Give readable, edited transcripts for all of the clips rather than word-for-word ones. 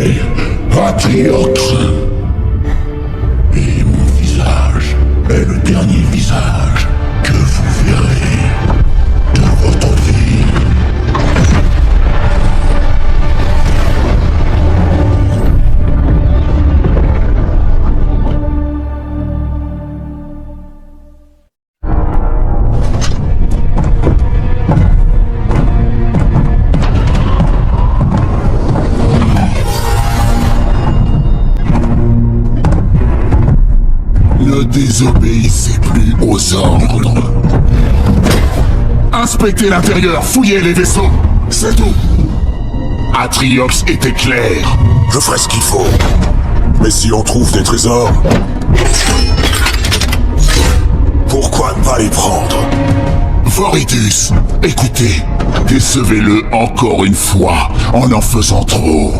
est Atriox. Et mon visage est le dernier visage que vous verrez de votre vie. Ne désobéissez plus aux ordres. Inspectez l'intérieur, fouillez les vaisseaux, c'est tout. Atriox était clair. Je ferai ce qu'il faut. Mais si on trouve des trésors, pourquoi ne pas les prendre? Voritus, écoutez, décevez-le encore une fois en faisant trop.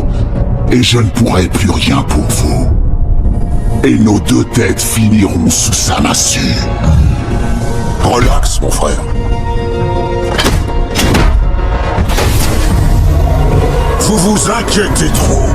Et je ne pourrai plus rien pour vous. Et nos deux têtes finiront sous sa massue. Relax, mon frère. Vous vous inquiétez trop.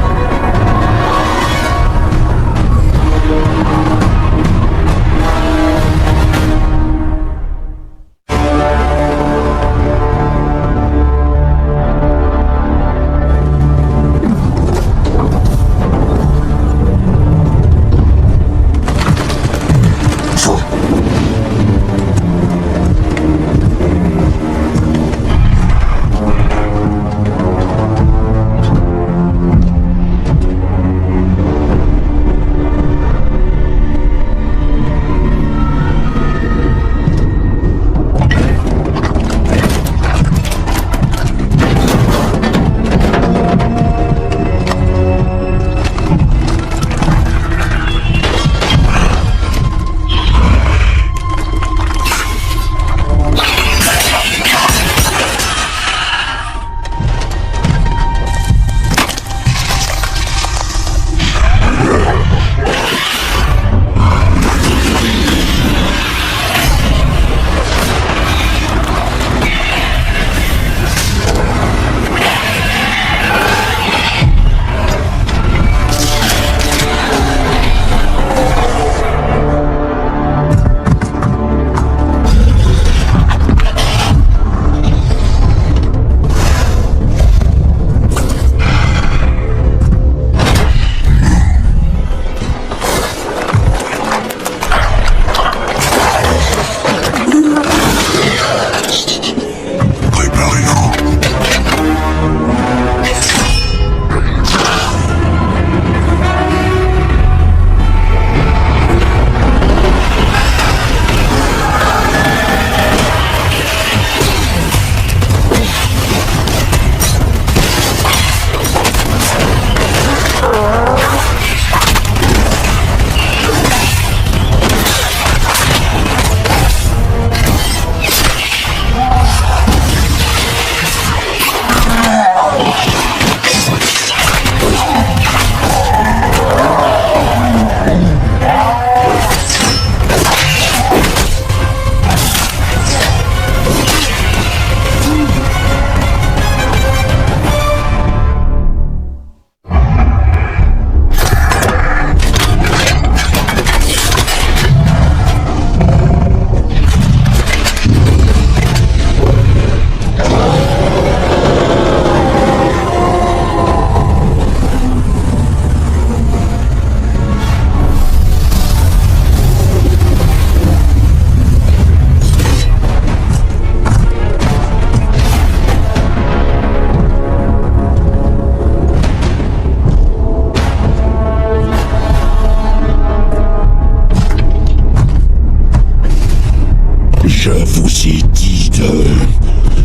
Je vous ai dit de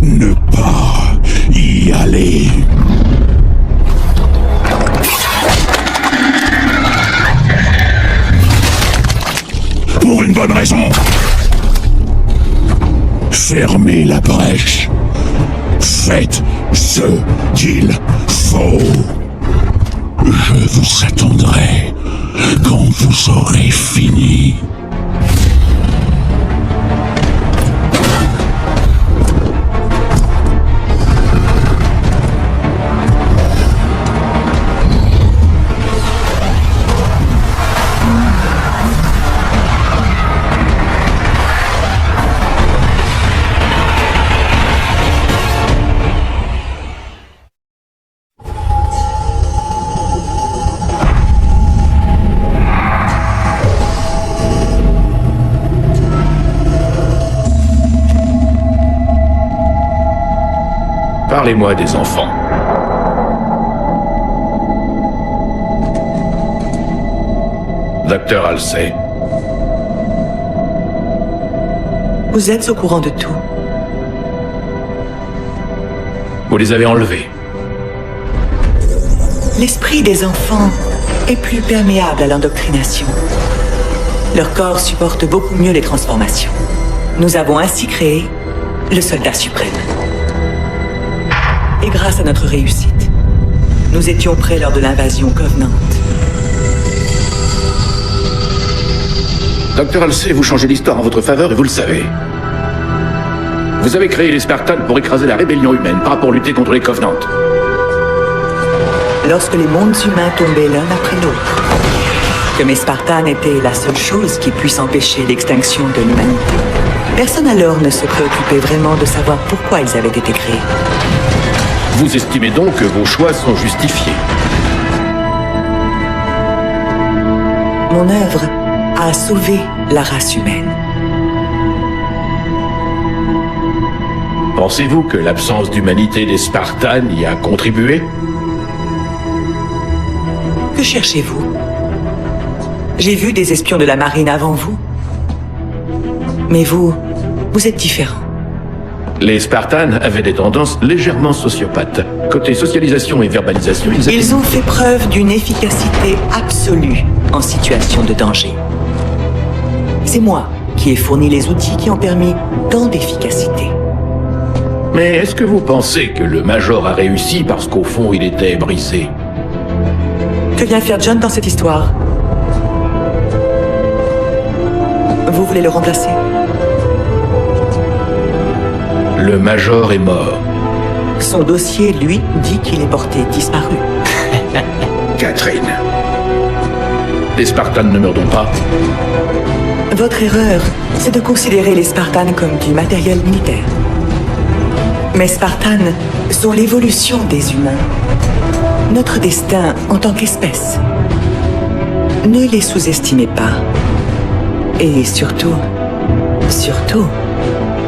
ne pas y aller. Pour une bonne raison. Fermez la brèche. Faites ce qu'il faut. Je vous attendrai quand vous aurez fini. Parlez-moi des enfants. Docteur Halsey. Vous êtes au courant de tout. Vous les avez enlevés. L'esprit des enfants est plus perméable à l'endoctrination. Leur corps supporte beaucoup mieux les transformations. Nous avons ainsi créé le soldat suprême. Et grâce à notre réussite, nous étions prêts lors de l'invasion Covenant. Docteur Halsey, vous changez l'histoire en votre faveur et vous le savez. Vous avez créé les Spartans pour écraser la rébellion humaine, pas pour lutter contre les Covenants. Lorsque les mondes humains tombaient l'un après l'autre, que mes Spartans étaient la seule chose qui puisse empêcher l'extinction de l'humanité. Personne alors ne se préoccupait vraiment de savoir pourquoi ils avaient été créés. Vous estimez donc que vos choix sont justifiés. Mon œuvre a sauvé la race humaine. Pensez-vous que l'absence d'humanité des Spartans y a contribué? Que cherchez-vous? J'ai vu des espions de la marine avant vous. Mais vous êtes différent. Les Spartans avaient des tendances légèrement sociopathes. Côté socialisation et verbalisation, Ils ont fait preuve d'une efficacité absolue en situation de danger. C'est moi qui ai fourni les outils qui ont permis tant d'efficacité. Mais est-ce que vous pensez que le Major a réussi parce qu'au fond il était brisé? Que vient faire John dans cette histoire? Vous voulez le remplacer? Le Major est mort. Son dossier, lui, dit qu'il est porté disparu. Catherine. Les Spartans ne meurent donc pas? Votre erreur, c'est de considérer les Spartans comme du matériel militaire. Mais Spartans sont l'évolution des humains. Notre destin en tant qu'espèce. Ne les sous-estimez pas. Et surtout,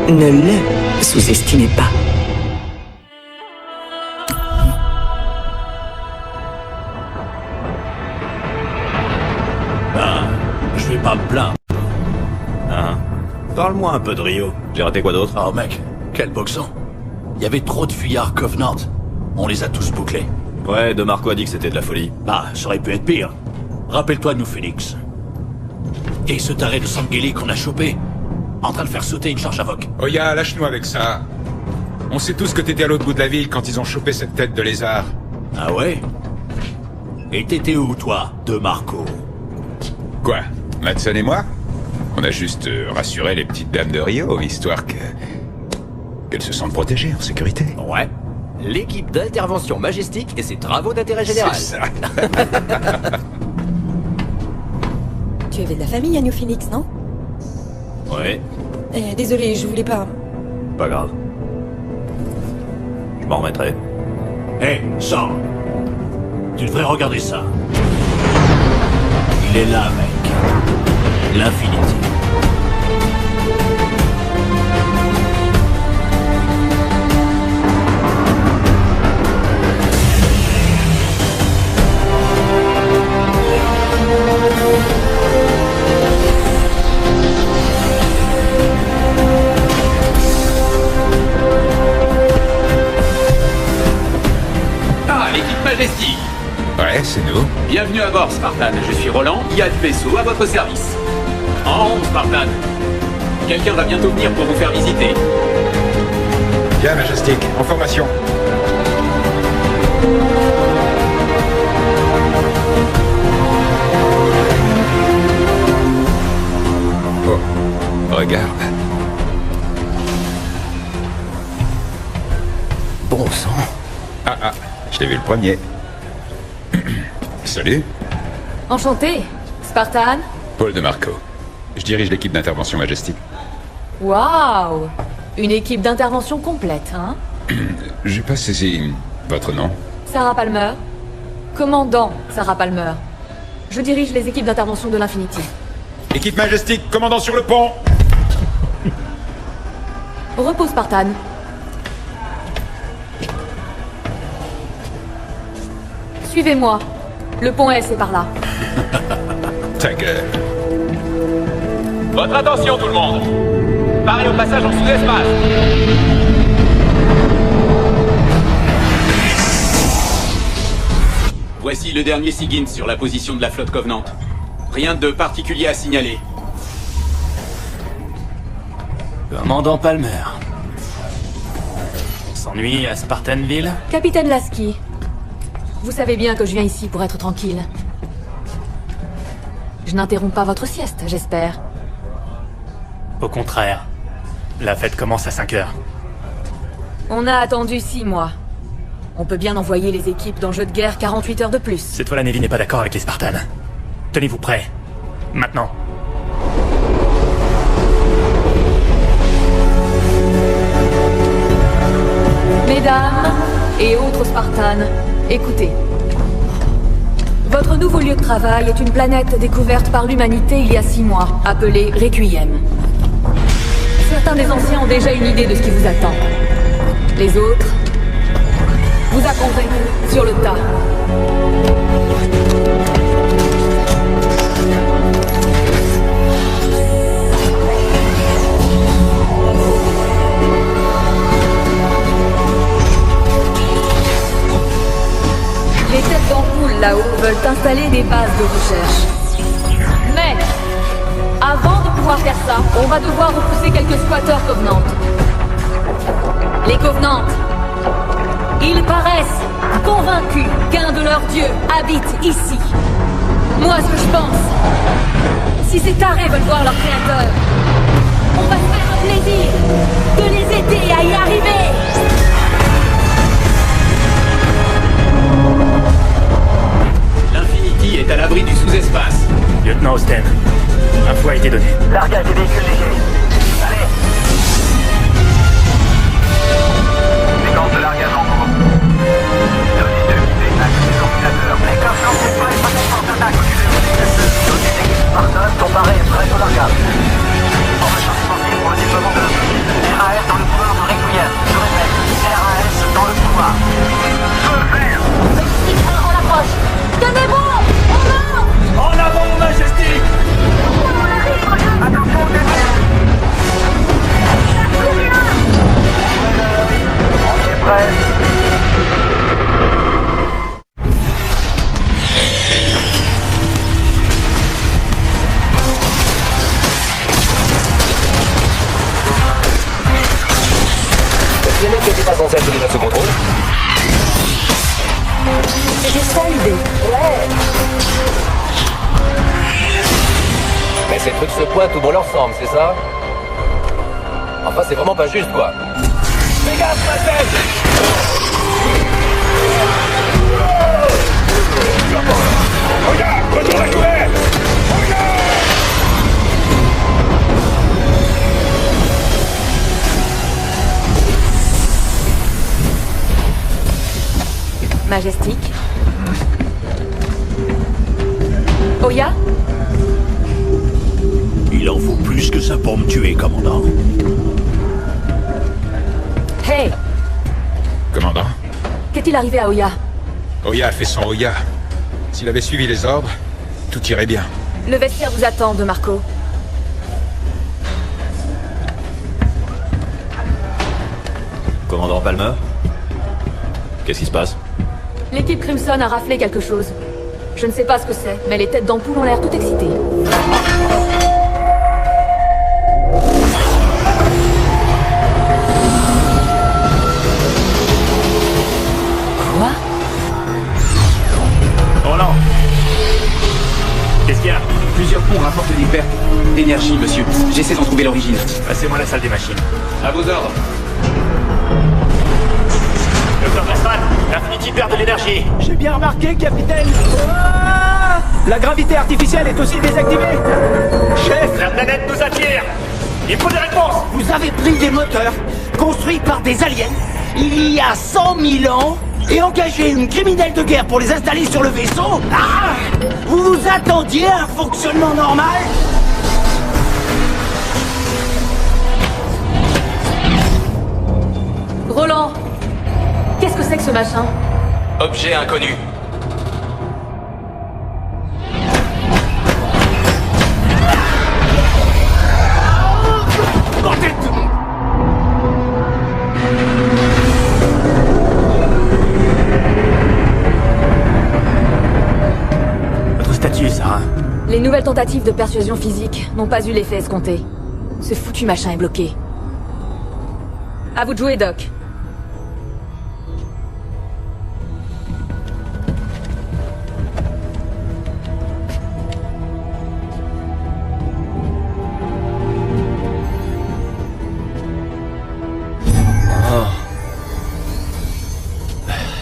ne le sous-estimez pas. Je vais pas me plaindre. Hein? Parle-moi un peu de Rio. J'ai raté quoi d'autre? Oh mec, quel boxon. Il y avait trop de fuyards Covenant. On les a tous bouclés. Ouais, De Marco a dit que c'était de la folie. Bah, ça aurait pu être pire. Rappelle-toi de nous, Phoenix. Et ce taré de Sanguili qu'on a chopé, en train de faire sauter une charge à voc. Oya, lâche-nous avec ça. On sait tous que t'étais à l'autre bout de la ville quand ils ont chopé cette tête de lézard. Ah ouais? Et t'étais où, toi, De Marco? Quoi? Madsen et moi? On a juste rassuré les petites dames de Rio, histoire qu'elles se sentent protégées, en sécurité. Ouais. L'équipe d'intervention majestique et ses travaux d'intérêt général. C'est ça. Tu avais de la famille à New Phoenix, non? Ouais, Désolé, je voulais pas. pas grave. Je m'en remettrai. Hé, sors. Tu devrais regarder ça. Il est là, mec. L'Infinity. Ah, l'équipe majestique. Ouais, c'est nous. Bienvenue à bord, Spartan. Je suis Roland, IA du vaisseau, à votre service. En haut, Spartan. Quelqu'un va bientôt venir pour vous faire visiter. Bien, Majestic, en formation. Oh, regarde. Bon sang. Ah, je l'ai vu le premier. Salut, Enchanté, Spartan. Paul de Marco. Je dirige l'équipe d'intervention Majestic. Waouh, une équipe d'intervention complète, hein? J'ai pas saisi votre nom. Sarah Palmer. Commandant Sarah Palmer. Je dirige les équipes d'intervention de l'Infinity. Équipe Majestic, commandant sur le pont. Repos, Spartan. Suivez-moi. Le pont S est par là. Ta gueule. Votre attention, tout le monde. Parez au passage en sous-espace. Voici le dernier SIGINT sur la position de la flotte Covenant. Rien de particulier à signaler. Commandant Palmer. S'ennuie à Spartanville? Capitaine Lasky. Vous savez bien que je viens ici pour être tranquille. Je n'interromps pas votre sieste, j'espère. Au contraire. La fête commence à 5 heures. On a attendu 6 mois. On peut bien envoyer les équipes dans le jeu de guerre 48 heures de plus. Cette fois, la Navy n'est pas d'accord avec les Spartans. Tenez-vous prêts. Maintenant. Mesdames et autres Spartans, écoutez. Votre nouveau lieu de travail est une planète découverte par l'humanité il y a 6 mois, appelée Requiem. Certains des anciens ont déjà une idée de ce qui vous attend. Les autres, vous apprendrez sur le tas. Les têtes d'ampoule là-haut veulent installer des bases de recherche. Mais, avant de pouvoir faire ça, on va devoir repousser quelques squatteurs Covenant. Les Covenants, ils paraissent convaincus qu'un de leurs dieux habite ici. Moi, ce que je pense, si ces tarés veulent voir leur créateur, on va se faire un plaisir de les aider à y arriver. L'Infinity est à l'abri du sous-espace. Lieutenant Austen, info a été donnée. Largage des véhicules légers. Allez. Séquence de largage en cours. Dosis de visée, accès des ordinateurs. Les coffres n'ont pas les forces d'attaque au-dessus des ordinateurs. Nos équipes Spartan sont parées et prêtes au largage. Formation sportive pour le déploiement de l'hostile. RAS dans le couloir de Requiem. Je répète, RAS dans le couloir. Feu vert. On approche. Tenez bon. On monte. En avant, Majestic! Attention au début. On est prêt. C'est le qui pas censé être déjà sous contrôle. J'ai ça l'idée. Ouais. Mais ces trucs se pointent où bon leur semble, c'est ça? Enfin, c'est vraiment pas juste, quoi. Fais gaffe, ma tête! Regarde, retourne à couvert. Majestic. Oya? Il en faut plus que ça pour me tuer, commandant. Hey! Commandant, Qu'est-il arrivé à Oya? Oya a fait son Oya. S'il avait suivi les ordres, tout irait bien. Le vestiaire vous attend, de Marco. Commandant Palmer? Qu'est-ce qui se passe? L'équipe Crimson a raflé quelque chose. Je ne sais pas ce que c'est, mais les têtes d'ampoule ont l'air tout excitées. Quoi? Roland! Qu'est-ce qu'il y a? Plusieurs ponts rapportent des pertes d'énergie, monsieur. J'essaie d'en trouver l'origine. Passez-moi la salle des machines. À vos ordres. Docteur Pressman, l'Infinity perd de l'énergie. J'ai bien remarqué, capitaine. La gravité artificielle est aussi désactivée. Chef, La planète nous attire. Il faut des réponses. vous avez pris des moteurs construits par des aliens il y a 100 000 ans et engagé une criminelle de guerre pour les installer sur le vaisseau. Ah, vous vous attendiez à un fonctionnement normal? Roland! Qu'est-ce que c'est que ce machin? Objet inconnu. Sarah? Les nouvelles tentatives de persuasion physique n'ont pas eu l'effet escompté. Ce foutu machin est bloqué. À vous de jouer, Doc.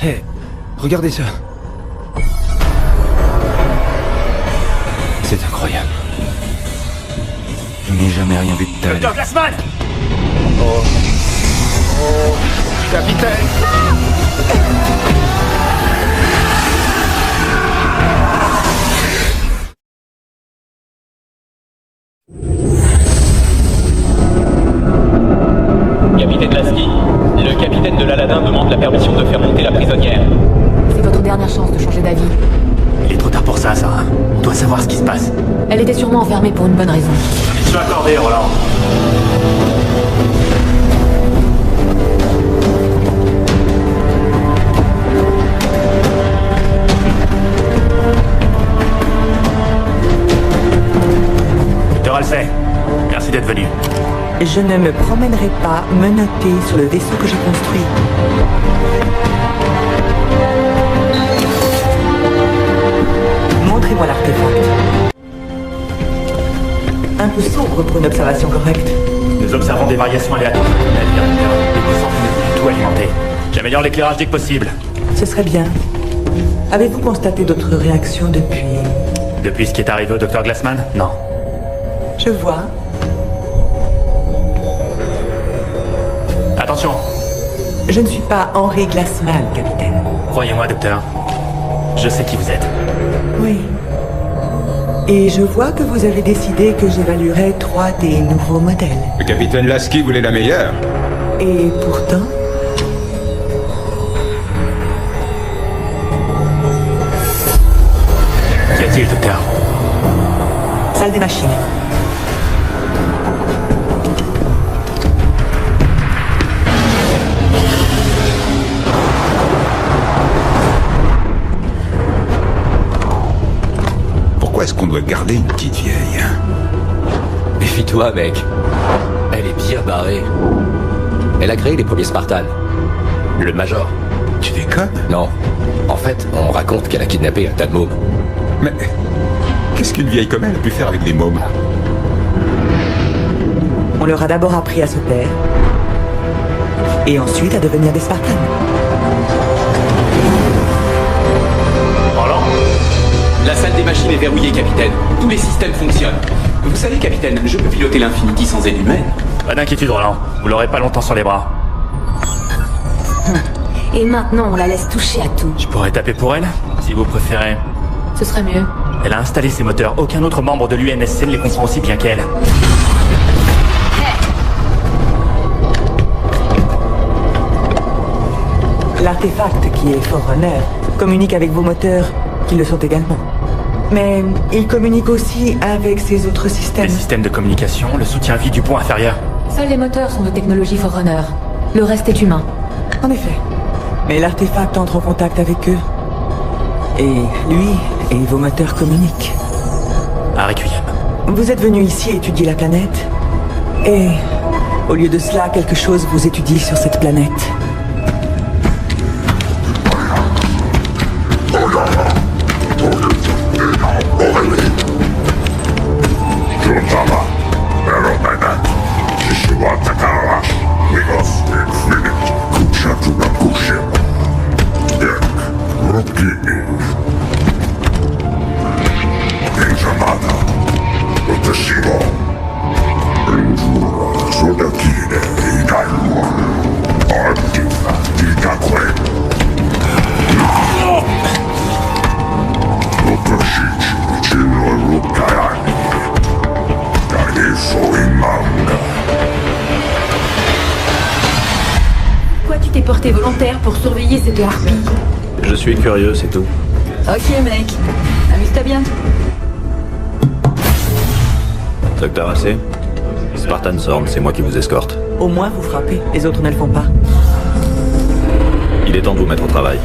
Hé, regardez ça. C'est incroyable. Je n'ai jamais rien vu de tel. Dr. Glassman! Oh, capitaine! Capitaine Lasky, le capitaine de l'Aladin demande la permission de faire monter la prisonnière. C'est votre dernière chance de changer d'avis. Il est trop tard pour ça, Sarah. On doit savoir ce qui se passe. Elle était sûrement enfermée pour une bonne raison. Mission accordée, Roland. Docteur Halsey, merci d'être venu. Je ne me promènerai pas menotté sur le vaisseau que j'ai construit. Montrez-moi l'artefact. Un peu sombre pour une observation correcte. Nous observons des variations aléatoires. Les puissances n'est plus tout alimenté. J'améliore l'éclairage dès que possible. Ce serait bien. Avez-vous constaté d'autres réactions depuis... Depuis ce qui est arrivé au Dr. Glassman? Non. Je vois. Attention. Je ne suis pas Henry Glassman, capitaine. Croyez-moi, docteur. Je sais qui vous êtes. Oui. Et je vois que vous avez décidé que j'évaluerais 3 des nouveaux modèles. Le capitaine Lasky voulait la meilleure. Et pourtant... Qu'y a-t-il, docteur? Salle des machines. Pourquoi est-ce qu'on doit garder une petite vieille? Méfie-toi, mec. Elle est bien barrée. Elle a créé les premiers Spartans. Le Major. Tu déconnes? Non. En fait, on raconte qu'elle a kidnappé un tas de mômes. Mais qu'est-ce qu'une vieille comme elle a pu faire avec des mômes? On leur a d'abord appris à se taire. Et ensuite à devenir des Spartans. Roland? La salle des machines est verrouillée, capitaine. Tous les systèmes fonctionnent. Vous savez, capitaine, je peux piloter l'Infinity sans aide humaine. Pas d'inquiétude, Roland. Vous l'aurez pas longtemps sur les bras. Et maintenant, on la laisse toucher à tout. Je pourrais taper pour elle, si vous préférez. Ce serait mieux. Elle a installé ses moteurs. Aucun autre membre de l'UNSC ne les comprend aussi bien qu'elle. L'artefact, qui est Forerunner, communique avec vos moteurs, qui le sont également. Mais il communique aussi avec ces autres systèmes. Les systèmes de communication, le soutien-vie du pont inférieur. Seuls les moteurs sont de technologie Forerunner. Le reste est humain. En effet. Mais l'artefact entre en contact avec eux. Et lui et vos moteurs communiquent. À Requiem. Vous êtes venu ici étudier la planète. Et au lieu de cela, quelque chose vous étudie sur cette planète. Pourquoi tu t'es porté volontaire pour surveiller cette harpie? Je suis curieux, c'est tout. Ok, mec. Amuse-toi bien. Docteur AC, Spartan Zorn, c'est moi qui vous escorte. Au moins vous frappez, les autres ne le font pas. Il est temps de vous mettre au travail.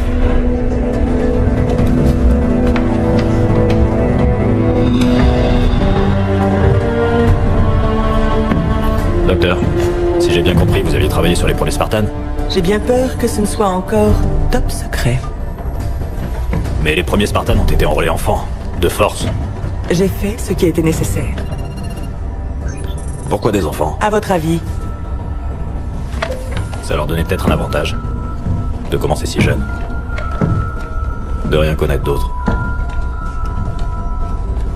travaillé sur les premiers Spartans. J'ai bien peur que ce ne soit encore top secret. Mais les premiers Spartans ont été enrôlés enfants, de force. J'ai fait ce qui était nécessaire. Pourquoi des enfants? À votre avis? Ça leur donnait peut-être un avantage. De commencer si jeune. De rien connaître d'autre.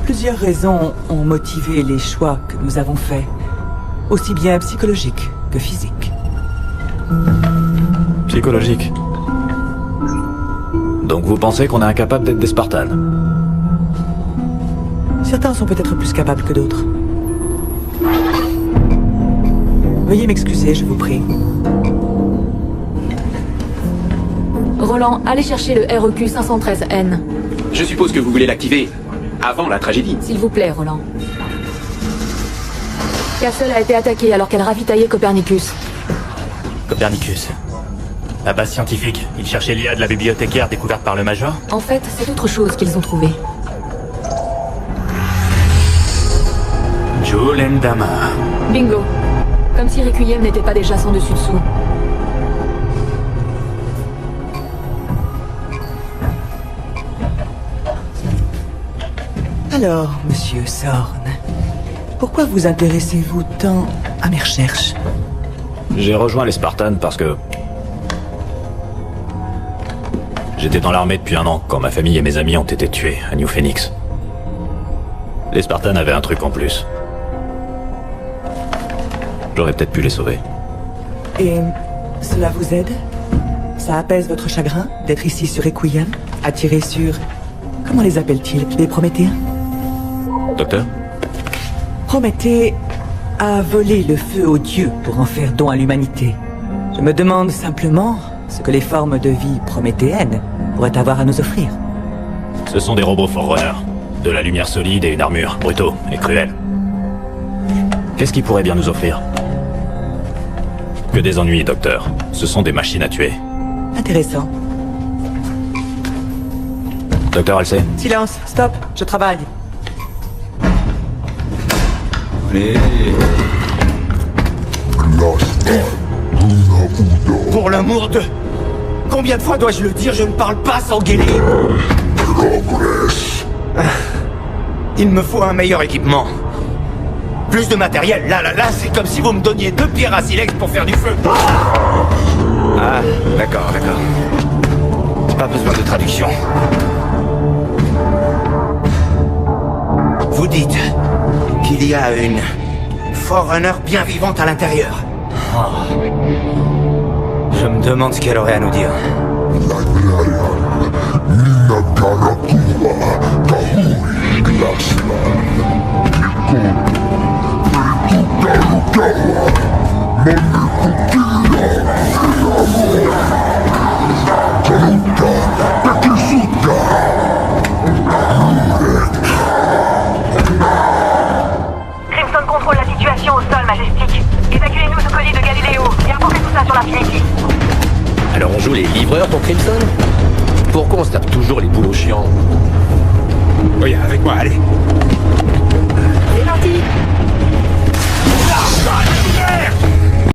Plusieurs raisons ont motivé les choix que nous avons faits, aussi bien psychologiques que physiques. Psychologique. Donc vous pensez qu'on est incapable d'être des Spartans? Certains sont peut-être plus capables que d'autres. Veuillez m'excuser, je vous prie. Roland, allez chercher le REQ 513N. Je suppose que vous voulez l'activer avant la tragédie. S'il vous plaît, Roland. Castle a été attaquée alors qu'elle ravitaillait Copernicus. Copernicus. La base scientifique, ils cherchaient l'IA de la bibliothécaire découverte par le Major? En fait, c'est autre chose qu'ils ont trouvé. Joel Ndama. Bingo. Comme si Requiem n'était pas déjà sans dessus-dessous. Alors, monsieur Sorn, pourquoi vous intéressez-vous tant à mes recherches? J'ai rejoint les Spartans parce que... J'étais dans l'armée depuis 1 an quand ma famille et mes amis ont été tués à New Phoenix. Les Spartans avaient un truc en plus. J'aurais peut-être pu les sauver. Et cela vous aide? Ça apaise votre chagrin d'être ici sur Requiem, attiré sur... Comment les appellent-ils? Les Prométhéens? Docteur? Prométhée a volé le feu aux dieux pour en faire don à l'humanité. Je me demande simplement ce que les formes de vie prométhéennes pourraient avoir à nous offrir. Ce sont des robots Forerunner. De la lumière solide et une armure, brutaux et cruels. Qu'est-ce qu'ils pourraient bien nous offrir? Que des ennuis, docteur. Ce sont des machines à tuer. Intéressant. Docteur Halsey? Silence, stop, je travaille. Allez. Pour l'amour de... Combien de fois dois-je le dire? Je ne parle pas sans guérir. Il me faut un meilleur équipement. Plus de matériel. Là, c'est comme si vous me donniez 2 pierres à silex pour faire du feu. Ah, d'accord. Pas besoin de traduction. Vous dites qu'il y a une Forerunner bien vivante à l'intérieur. Oh. Je me demande ce qu'elle aurait à nous dire. Crimson contrôle la situation au sol, Majestic. Évacuez-nous ce colis de Galiléo et apportez tout ça sur l'Infinity. Alors on joue les livreurs pour Crimson? Pourquoi on se tape toujours les boulots chiants? Oui, avec moi, allez.